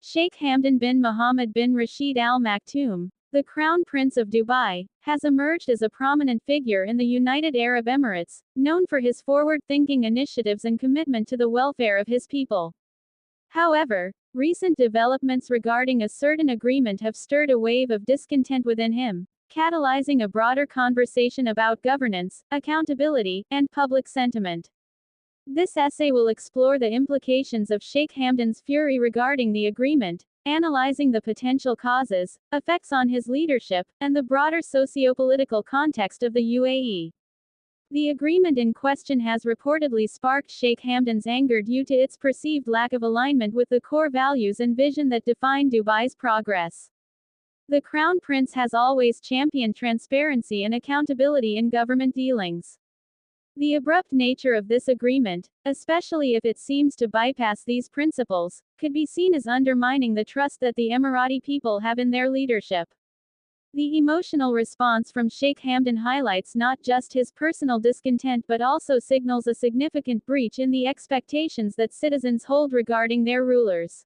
Sheikh Hamdan bin Mohammed bin Rashid Al Maktoum, the Crown Prince of Dubai, has emerged as a prominent figure in the United Arab Emirates, known for his forward-thinking initiatives and commitment to the welfare of his people. However, recent developments regarding a certain agreement have stirred a wave of discontent within him, catalyzing a broader conversation about governance, accountability, and public sentiment. This essay will explore the implications of Sheikh Hamdan's fury regarding the agreement, analyzing the potential causes, effects on his leadership, and the broader socio-political context of the UAE. The agreement in question has reportedly sparked Sheikh Hamdan's anger due to its perceived lack of alignment with the core values and vision that define Dubai's progress. The Crown Prince has always championed transparency and accountability in government dealings. The abrupt nature of this agreement, especially if it seems to bypass these principles, could be seen as undermining the trust that the Emirati people have in their leadership. The emotional response from Sheikh Hamdan highlights not just his personal discontent but also signals a significant breach in the expectations that citizens hold regarding their rulers.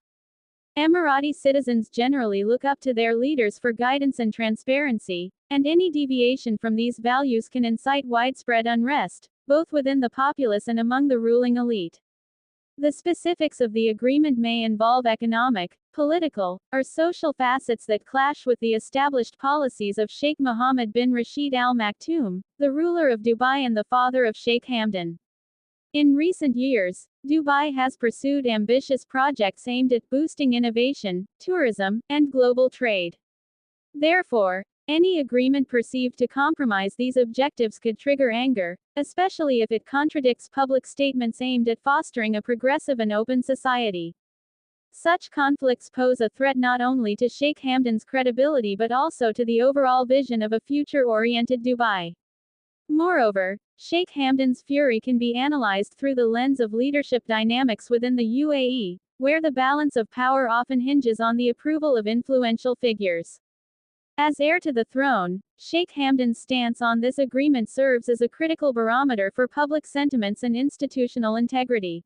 Emirati citizens generally look up to their leaders for guidance and transparency, and any deviation from these values can incite widespread unrest, both within the populace and among the ruling elite. The specifics of the agreement may involve economic, political, or social facets that clash with the established policies of Sheikh Mohammed bin Rashid Al Maktoum, the ruler of Dubai and the father of Sheikh Hamdan. In recent years, Dubai has pursued ambitious projects aimed at boosting innovation, tourism, and global trade. Therefore, any agreement perceived to compromise these objectives could trigger anger, especially if it contradicts public statements aimed at fostering a progressive and open society. Such conflicts pose a threat not only to Sheikh Hamdan's credibility but also to the overall vision of a future-oriented Dubai. Moreover, Sheikh Hamdan's fury can be analyzed through the lens of leadership dynamics within the UAE, where the balance of power often hinges on the approval of influential figures. As heir to the throne, Sheikh Hamdan's stance on this agreement serves as a critical barometer for public sentiments and institutional integrity.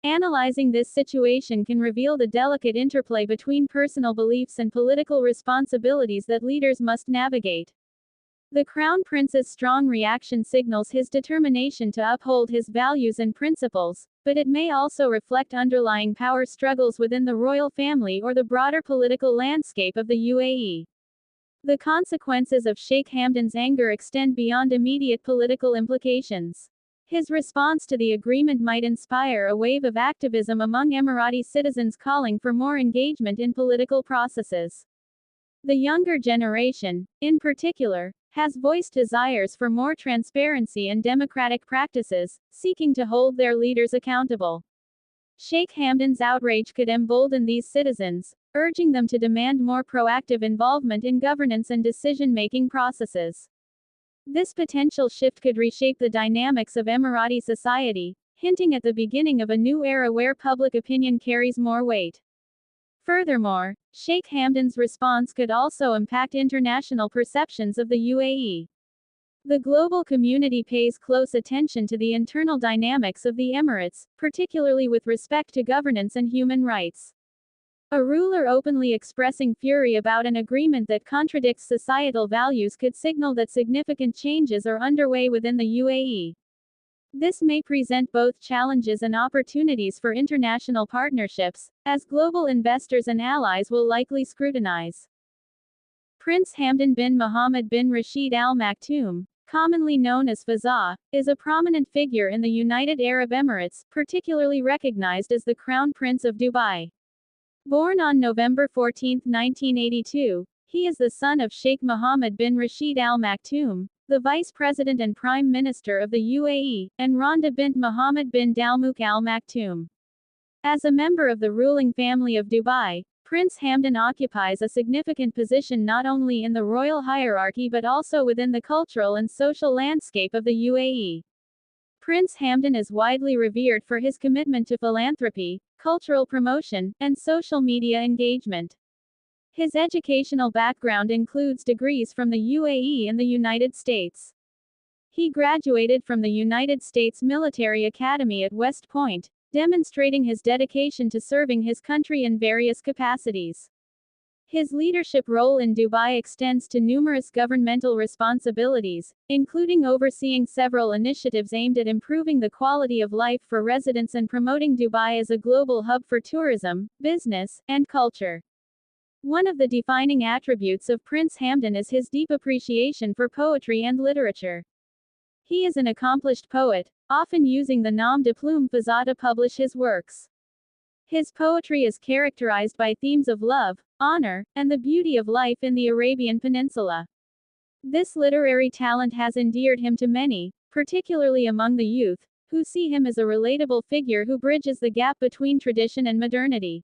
Analyzing this situation can reveal the delicate interplay between personal beliefs and political responsibilities that leaders must navigate. The Crown Prince's strong reaction signals his determination to uphold his values and principles, but it may also reflect underlying power struggles within the royal family or the broader political landscape of the UAE. The consequences of Sheikh Hamdan's anger extend beyond immediate political implications. His response to the agreement might inspire a wave of activism among Emirati citizens calling for more engagement in political processes. The younger generation, in particular, has voiced desires for more transparency and democratic practices, seeking to hold their leaders accountable. Sheikh Hamdan's outrage could embolden these citizens, urging them to demand more proactive involvement in governance and decision-making processes. This potential shift could reshape the dynamics of Emirati society, hinting at the beginning of a new era where public opinion carries more weight. Furthermore, Sheikh Hamdan's response could also impact international perceptions of the UAE. The global community pays close attention to the internal dynamics of the Emirates, particularly with respect to governance and human rights. A ruler openly expressing fury about an agreement that contradicts societal values could signal that significant changes are underway within the UAE. This may present both challenges and opportunities for international partnerships, as global investors and allies will likely scrutinize. Prince Hamdan bin Mohammed bin Rashid Al Maktoum, commonly known as Fazza, is a prominent figure in the United Arab Emirates, particularly recognized as the Crown Prince of Dubai. Born on November 14, 1982, he is the son of Sheikh Mohammed bin Rashid Al Maktoum, the Vice President and Prime Minister of the UAE, and Rhonda bint Mohammed bin Dalmouk Al Maktoum. As a member of the ruling family of Dubai, Prince Hamdan occupies a significant position not only in the royal hierarchy but also within the cultural and social landscape of the UAE. Prince Hamdan is widely revered for his commitment to philanthropy, cultural promotion, and social media engagement. His educational background includes degrees from the UAE and the United States. He graduated from the United States Military Academy at West Point, demonstrating his dedication to serving his country in various capacities. His leadership role in Dubai extends to numerous governmental responsibilities, including overseeing several initiatives aimed at improving the quality of life for residents and promoting Dubai as a global hub for tourism, business, and culture. One of the defining attributes of Prince Hamdan is his deep appreciation for poetry and literature. He is an accomplished poet, often using the nom de plume Fazza to publish his works. His poetry is characterized by themes of love, honor, and the beauty of life in the Arabian Peninsula. This literary talent has endeared him to many, particularly among the youth, who see him as a relatable figure who bridges the gap between tradition and modernity.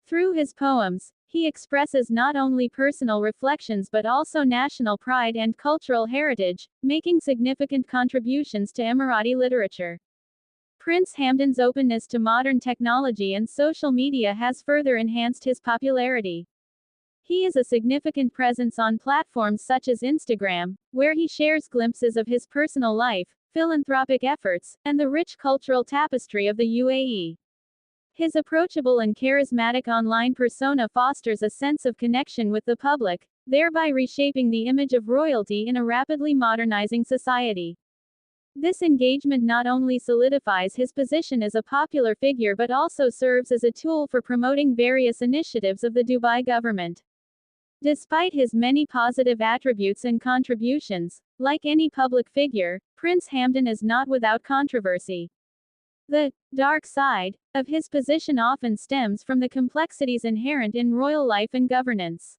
Through his poems, he expresses not only personal reflections but also national pride and cultural heritage, making significant contributions to Emirati literature. Prince Hamdan's openness to modern technology and social media has further enhanced his popularity. He is a significant presence on platforms such as Instagram, where he shares glimpses of his personal life, philanthropic efforts, and the rich cultural tapestry of the UAE. His approachable and charismatic online persona fosters a sense of connection with the public, thereby reshaping the image of royalty in a rapidly modernizing society. This engagement not only solidifies his position as a popular figure but also serves as a tool for promoting various initiatives of the Dubai government. Despite his many positive attributes and contributions, like any public figure, Prince Hamdan is not without controversy. The dark side of his position often stems from the complexities inherent in royal life and governance.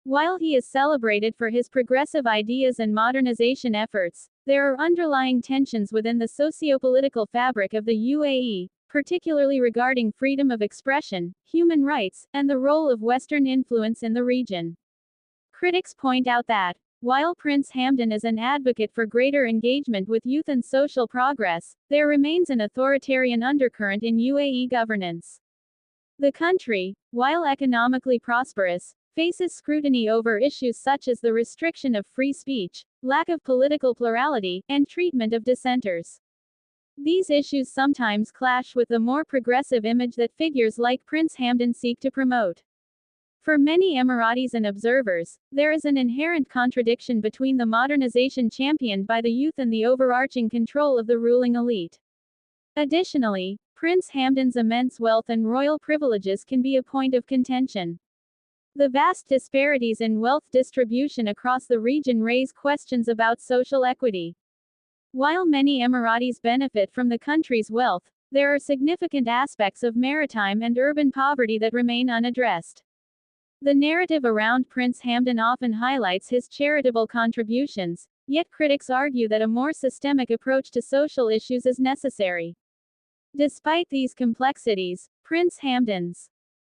While he is celebrated for his progressive ideas and modernization efforts, there are underlying tensions within the socio-political fabric of the UAE, particularly regarding freedom of expression, human rights, and the role of Western influence in the region. Critics point out that, while Prince Hamdan is an advocate for greater engagement with youth and social progress, there remains an authoritarian undercurrent in UAE governance. The country, while economically prosperous, faces scrutiny over issues such as the restriction of free speech, lack of political plurality, and treatment of dissenters. These issues sometimes clash with the more progressive image that figures like Prince Hamdan seek to promote. For many Emiratis and observers, there is an inherent contradiction between the modernization championed by the youth and the overarching control of the ruling elite. Additionally, Prince Hamdan's immense wealth and royal privileges can be a point of contention. The vast disparities in wealth distribution across the region raise questions about social equity. While many Emiratis benefit from the country's wealth, there are significant aspects of maritime and urban poverty that remain unaddressed. The narrative around Prince Hamdan often highlights his charitable contributions, yet critics argue that a more systemic approach to social issues is necessary. Despite these complexities, Prince Hamdan's